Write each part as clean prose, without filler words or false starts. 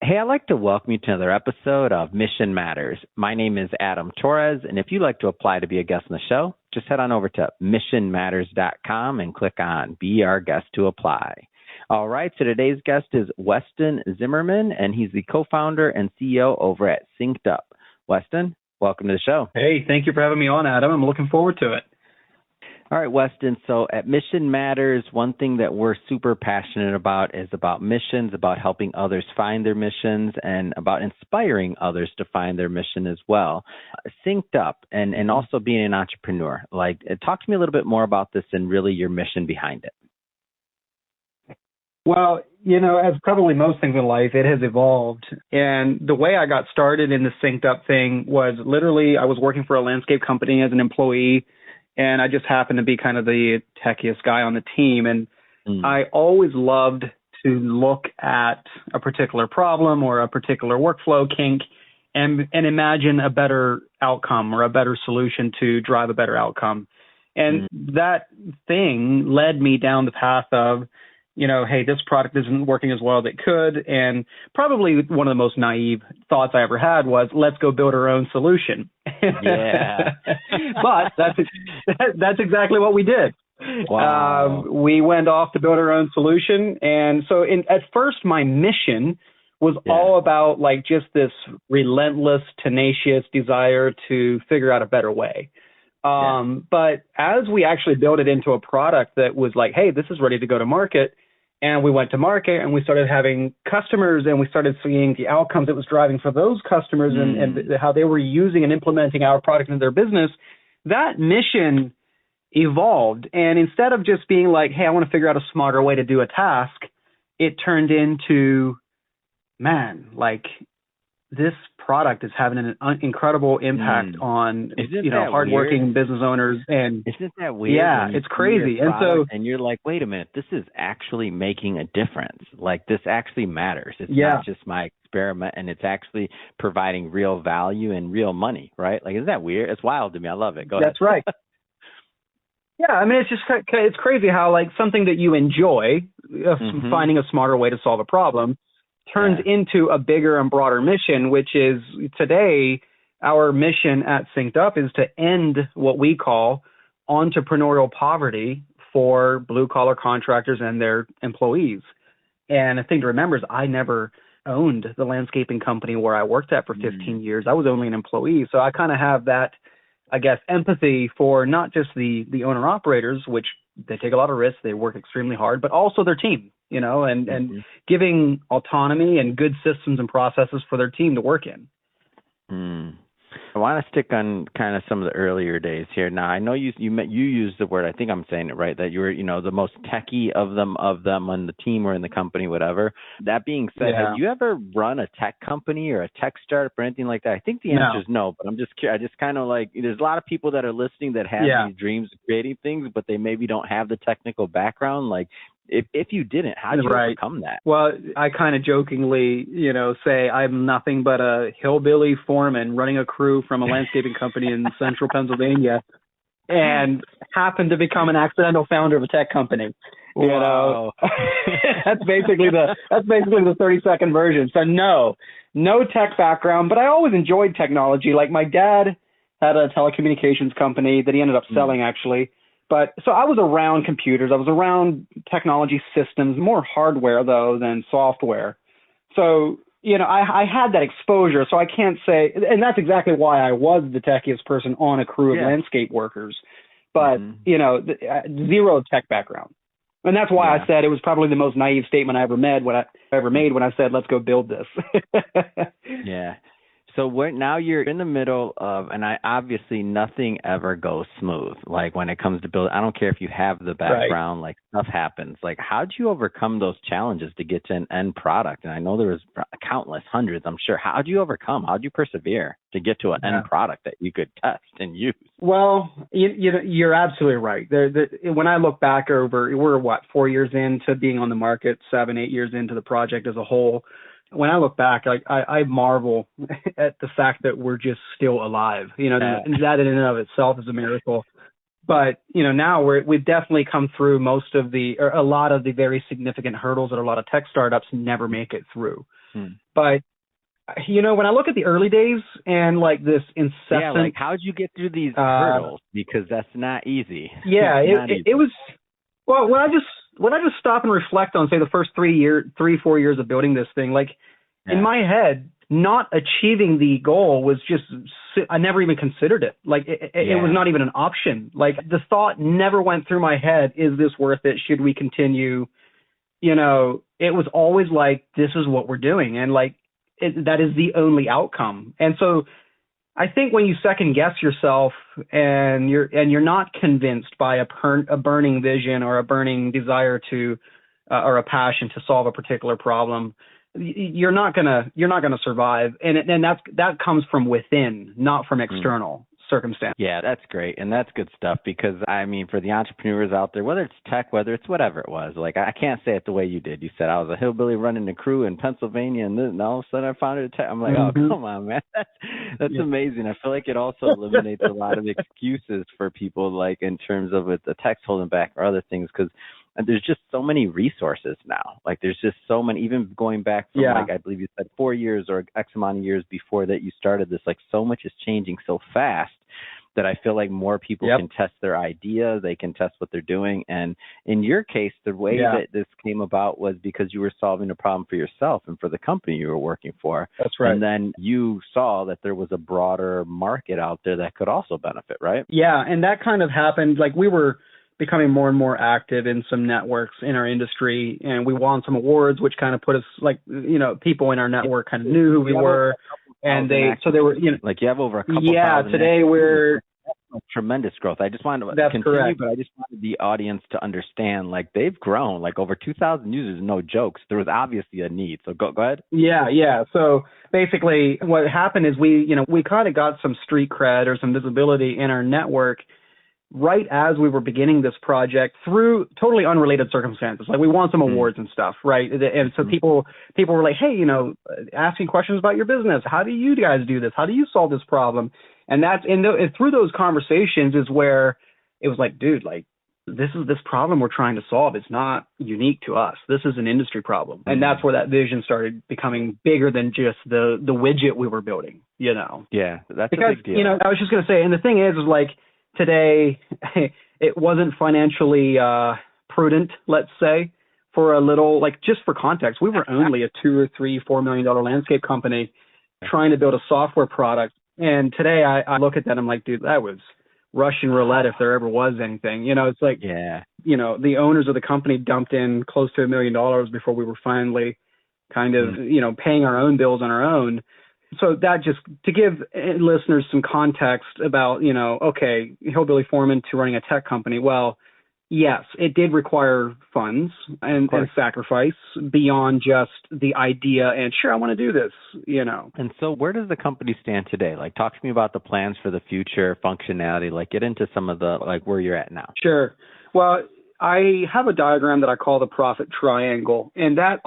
Hey, I'd like to welcome you to another episode of Mission Matters. My name is Adam Torres, and if you'd like to apply to be a guest on the show, just head on over to missionmatters.com and click on Be Our Guest to apply. All right, so today's guest is Weston Zimmerman, and he's the co-founder and CEO over at Synced Up. Weston, welcome to the show. Hey, thank you for having me on, Adam. I'm looking forward to it. All right, Weston, so at Mission Matters, one thing that we're super passionate about is about missions, about helping others find their missions, and about inspiring others to find their mission as well. Synced Up and also being an entrepreneur. Talk to me a little bit more about this and really your mission behind it. Well, as probably most things in life, it has evolved. And the way I got started in the Synced Up thing was literally I was working for a landscape company as an employee, and I just happened to be kind of the techiest guy on the team. And I always loved to look at a particular problem or a particular workflow kink and imagine a better outcome or a better solution to drive a better outcome. And that thing led me down the path of, hey, this product isn't working as well as it could. And probably one of the most naive thoughts I ever had was, let's go build our own solution. Yeah. But that's exactly what we did. Wow. We went off to build our own solution. And so at first, my mission was all about just this relentless, tenacious desire to figure out a better way. But as we actually built it into a product that was like, hey, this is ready to go to market, and we went to market and we started having customers and we started seeing the outcomes it was driving for those customers and how they were using and implementing our product in their business, that mission evolved. And instead of just being like, hey, I want to figure out a smarter way to do a task, it turned into, this product is having an incredible impact on, hardworking business owners. And isn't that weird? Yeah, it's crazy. And you're like, wait a minute, this is actually making a difference. This actually matters. It's not just my experiment, and it's actually providing real value and real money, right? Isn't that weird? It's wild to me. I love it. Go ahead. That's right. Yeah, I mean, it's crazy how something that you enjoy, finding a smarter way to solve a problem, turns into a bigger and broader mission, which is today our mission at Synced Up is to end what we call entrepreneurial poverty for blue-collar contractors and their employees. And the thing to remember is I never owned the landscaping company where I worked at for 15 years. I was only an employee. So I kind of have that, empathy for not just the owner-operators, which they take a lot of risks, they work extremely hard, but also their team, and giving autonomy and good systems and processes for their team to work in. I want to stick on kind of some of the earlier days here. Now, I know you used the word, I think I'm saying it right, that you were, the most techie of them on the team or in the company, whatever. That being said, have you ever run a tech company or a tech startup or anything like that? I think the answer is no, but I'm just curious. I just kind of there's a lot of people that are listening that have these dreams of creating things, but they maybe don't have the technical background. If you didn't, how did you overcome that? Well, I kind of jokingly, say I'm nothing but a hillbilly foreman running a crew from a landscaping company in central Pennsylvania, and happened to become an accidental founder of a tech company. Wow. That's basically the 30-second version. So no tech background, but I always enjoyed technology. My dad had a telecommunications company that he ended up selling actually. But so I was around computers. I was around technology systems, more hardware, though, than software. So, I had that exposure. So I can't say, and that's exactly why I was the techiest person on a crew of landscape workers. But, zero tech background. And that's why I said it was probably the most naive statement I ever made when I said, let's go build this. Yeah. So now you're in the middle of, and obviously nothing ever goes smooth. When it comes to building, I don't care if you have the background, stuff happens. How'd you overcome those challenges to get to an end product? And I know there was countless hundreds, I'm sure. How'd you overcome? How'd you persevere to get to an end product that you could test and use? Well, you're absolutely right. When I look back over, we're 4 years into being on the market, 7-8 years into the project as a whole. When I look back, I marvel at the fact that we're just still alive. That in and of itself is a miracle. But, now we've definitely come through a lot of the very significant hurdles that a lot of tech startups never make it through. But, when I look at the early days and like this incessant. Yeah, like how'd you get through these hurdles? Because that's not easy. Yeah, it was. Well, when I just stop and reflect on, say, the first 4 years of building this thing, like in my head, not achieving the goal was just, I never even considered it. Like it was not even an option. Like the thought never went through my head, is this worth it? Should we continue? It was always like, this is what we're doing. And like, that is the only outcome. And so I think when you second guess yourself and you're not convinced by a burning vision or a burning desire to, or a passion to solve a particular problem, you're not gonna survive. And that comes from within, not from external circumstance. Yeah, that's great. And that's good stuff, because I mean, for the entrepreneurs out there, whether it's tech, whether it's whatever it was, like I can't say it the way you did. You said I was a hillbilly running a crew in Pennsylvania, and all of a sudden I founded a tech. I'm like, oh, come on, man. That's amazing. I feel like it also eliminates a lot of excuses for people, like in terms of with the tech's holding back or other things, because there's just so many resources now. Like there's just so many, even going back from like, I believe you said 4 years or X amount of years before that you started this, like so much is changing so fast that I feel like more people can test their ideas. They can test what they're doing. And in your case, the way that this came about was because you were solving a problem for yourself and for the company you were working for. That's right. And then you saw that there was a broader market out there that could also benefit, right? Yeah. And that kind of happened. Like we were becoming more and more active in some networks in our industry, and we won some awards, which kind of put us, like, people in our network kind of knew who we were, and they were, like you have over a couple thousand. Today we're tremendous growth. I just wanted to continue, correct. But I just wanted the audience to understand, like they've grown, like over 2,000 users, no jokes. There was obviously a need. So go ahead. Yeah. So basically what happened is we kind of got some street cred or some visibility in our network right as we were beginning this project through totally unrelated circumstances. Like we won some awards and stuff, right? And so people were like, hey, asking questions about your business. How do you guys do this? How do you solve this problem? And through those conversations is where it was like, dude, like this problem we're trying to solve is not unique to us. This is an industry problem. And that's where that vision started becoming bigger than just the widget we were building, Yeah, that's because, a big deal. I was just going to say, and the thing is like, today, it wasn't financially prudent, let's say, for a little, like just for context, we were only a $2 or $3, $4 million landscape company trying to build a software product. And today I look at that and I'm like, dude, that was Russian roulette if there ever was anything. It's like, the owners of the company dumped in close to $1 million before we were finally kind of, paying our own bills on our own. So that just to give listeners some context about, okay, hillbilly foreman to running a tech company. Well, yes, it did require funds and sacrifice beyond just the idea and sure, I want to do this, And so where does the company stand today? Like, talk to me about the plans for the future, functionality, like get into some of the, like where you're at now. Sure. Well, I have a diagram that I call the profit triangle, and that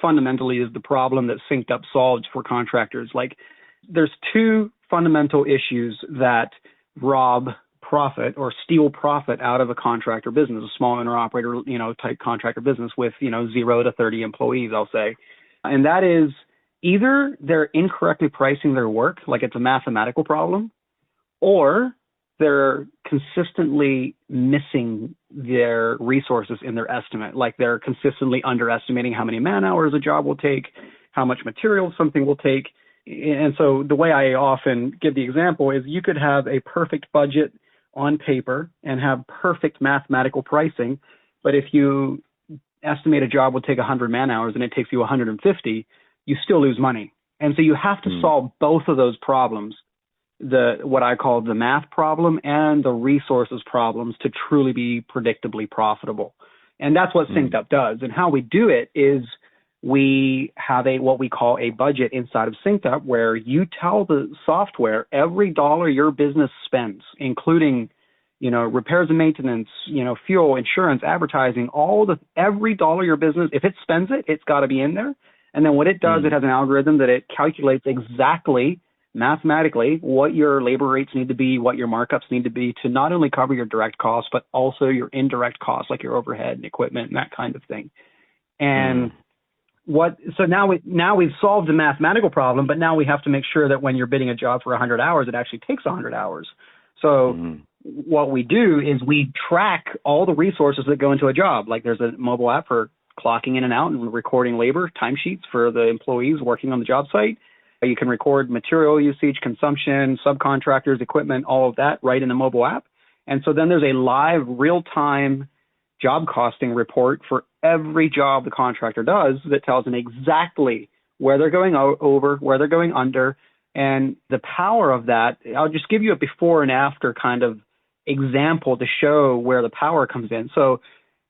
fundamentally is the problem that Synced Up solves for contractors. Like, there's two fundamental issues that rob profit or steal profit out of a contractor business, a small owner-operator, type contractor business with, 0 to 30 employees, I'll say. And that is either they're incorrectly pricing their work, like it's a mathematical problem, or they're consistently missing their resources in their estimate. Like they're consistently underestimating how many man hours a job will take, how much material something will take. And so the way I often give the example is you could have a perfect budget on paper and have perfect mathematical pricing, but if you estimate a job will take 100 man hours and it takes you 150, you still lose money. And so you have to solve both of those problems, what I call the math problem and the resources problems, to truly be predictably profitable. And that's what Synced Up does. And how we do it is we have what we call a budget inside of Synced Up, where you tell the software every dollar your business spends, including, repairs and maintenance, fuel, insurance, advertising, every dollar your business, if it spends it, it's got to be in there. And then what it does, it has an algorithm that it calculates exactly mathematically what your labor rates need to be, what your markups need to be to not only cover your direct costs, but also your indirect costs, like your overhead and equipment and that kind of thing. And So now we've solved the mathematical problem, but now we have to make sure that when you're bidding a job for 100 hours, it actually takes 100 hours. So what we do is we track all the resources that go into a job. Like there's a mobile app for clocking in and out and recording labor timesheets for the employees working on the job site. You can record material usage, consumption, subcontractors, equipment, all of that right in the mobile app. And so then there's a live real-time job costing report for every job the contractor does that tells them exactly where they're going over, where they're going under. And the power of that, I'll just give you a before and after kind of example to show where the power comes in. So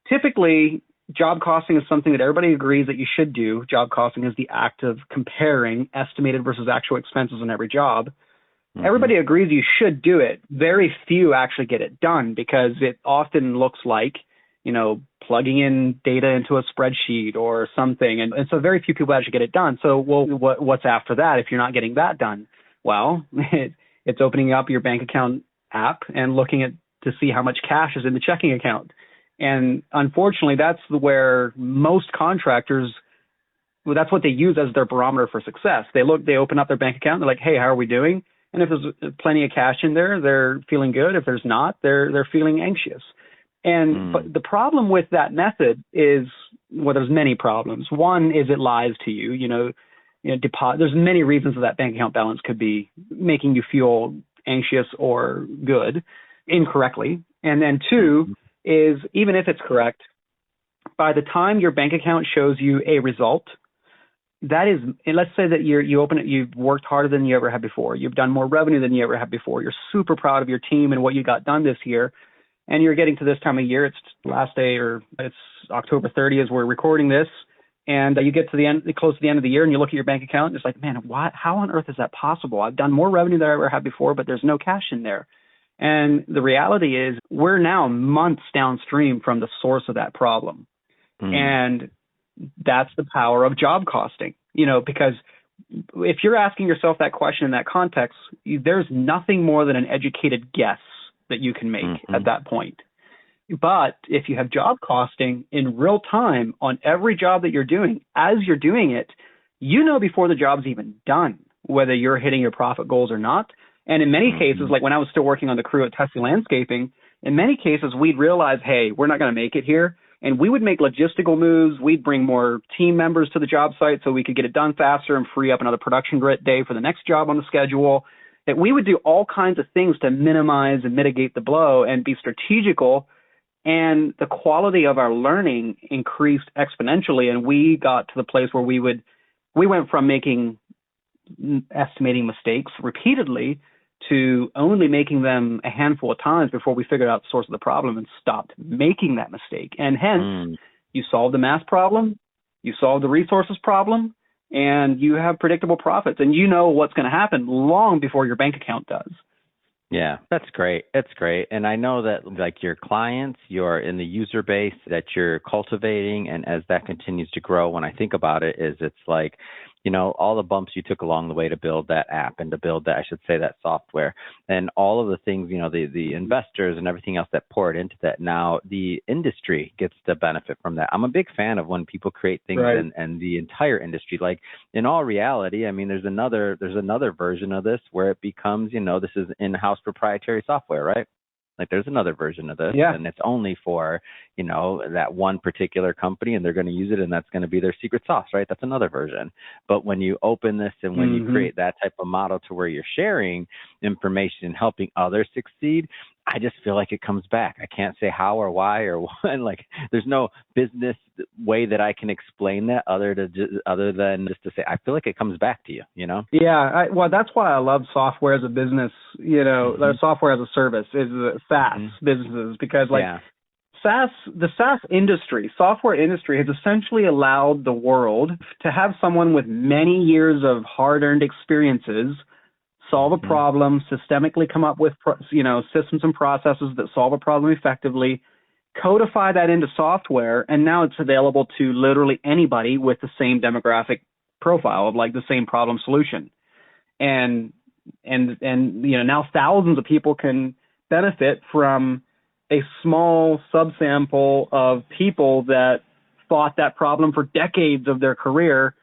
typically, job costing is something that everybody agrees that you should do. Job costing is the act of comparing estimated versus actual expenses on every job. Everybody agrees you should do it. Very few actually get it done because it often looks like, plugging in data into a spreadsheet or something. And so very few people actually get it done. So, what's after that if you're not getting that done? Well, it's opening up your bank account app and looking to see how much cash is in the checking account. And unfortunately, that's where most contractors, that's what they use as their barometer for success. They open up their bank account, they're like, hey, how are we doing? And if there's plenty of cash in there, they're feeling good. If there's not, they're feeling anxious. And but the problem with that method is, well, there's many problems. One is it lies to you. There's many reasons that bank account balance could be making you feel anxious or good incorrectly. And then two is, even if it's correct, by the time your bank account shows you a result, that is, and let's say that you open it, you've worked harder than you ever have before. You've done more revenue than you ever have before. You're super proud of your team and what you got done this year. And you're getting to this time of year, it's last day, or it's October 30th as we're recording this. And you get to the end, close to the end of the year, and you look at your bank account, and it's like, man, how on earth is that possible? I've done more revenue than I ever had before, but there's no cash in there. And the reality is we're now months downstream from the source of that problem. And that's the power of job costing, because if you're asking yourself that question in that context, there's nothing more than an educated guess that you can make at that point. But if you have job costing in real time on every job that you're doing, as you're doing it, before the job's even done, whether you're hitting your profit goals or not. And in many cases, like when I was still working on the crew at Tessie Landscaping, in many cases, we'd realize, hey, we're not going to make it here. And we would make logistical moves. We'd bring more team members to the job site so we could get it done faster and free up another production day for the next job on the schedule. That we would do all kinds of things to minimize and mitigate the blow and be strategical. And the quality of our learning increased exponentially. And we got to the place where we went from estimating mistakes repeatedly to only making them a handful of times before we figured out the source of the problem and stopped making that mistake. And hence, you solve the math problem, you solve the resources problem, and you have predictable profits. And you know what's going to happen long before your bank account does. Yeah, that's great. That's great. And I know that like your clients, you're in the user base that you're cultivating. And as that continues to grow, when I think about it, it's like, all the bumps you took along the way to build that app and to build that, that software and all of the things, the investors and everything else that poured into that. Now the industry gets the benefit from that. I'm a big fan of when people create things and the entire industry, like in all reality, I mean, there's another version of this where it becomes, this is in-house proprietary software, right? Like there's another version of this and it's only for, that one particular company and they're going to use it and that's going to be their secret sauce, right? That's another version. But when you open this and when you create that type of model to where you're sharing information and helping others succeed, I just feel like it comes back. I can't say how or why or when. Like there's no business way that I can explain that other than just to say, I feel like it comes back to you, Yeah. Well, that's why I love software as a business, software as a service is SaaS businesses, because the SaaS industry, software industry has essentially allowed the world to have someone with many years of hard-earned experiences solve a problem, systemically come up with, systems and processes that solve a problem effectively, codify that into software, and now it's available to literally anybody with the same demographic profile of like the same problem solution. And now thousands of people can benefit from a small subsample of people that fought that problem for decades of their career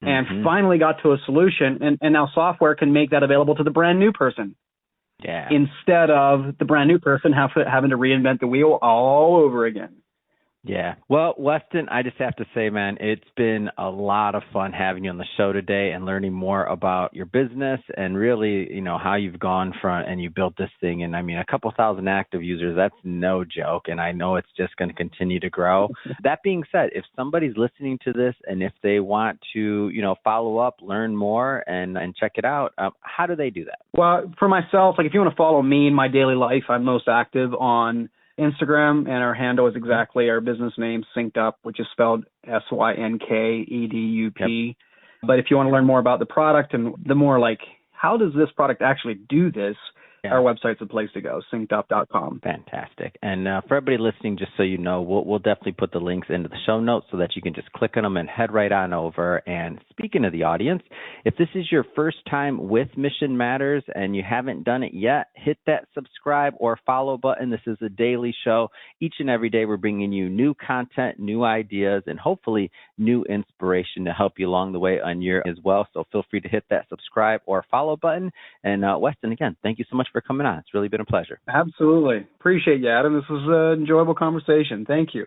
and finally got to a solution. And now software can make that available to the brand new person. Yeah. Instead of the brand new person having to reinvent the wheel all over again. Yeah. Well, Weston, I just have to say, man, it's been a lot of fun having you on the show today and learning more about your business and really, how you've gone from and you built this thing. And I mean, a couple thousand active users, that's no joke. And I know it's just going to continue to grow. That being said, if somebody's listening to this and if they want to, follow up, learn more and check it out, how do they do that? Well, for myself, if you want to follow me in my daily life, I'm most active on Instagram, and our handle is exactly our business name, Synced Up, which is spelled SYNKEDUP. Yep. But if you want to learn more about the product and the more how does this product actually do this, our website's the place to go, syncedup.com. Fantastic. And for everybody listening, just so you know, we'll definitely put the links into the show notes so that you can just click on them and head right on over. And speaking of the audience, if this is your first time with Mission Matters and you haven't done it yet, hit that subscribe or follow button. This is a daily show. Each and every day we're bringing you new content, new ideas, and hopefully new inspiration to help you along the way on your as well. So feel free to hit that subscribe or follow button. And Weston, again, thank you so much for coming on. It's really been a pleasure. Absolutely. Appreciate you, Adam. This was an enjoyable conversation. Thank you.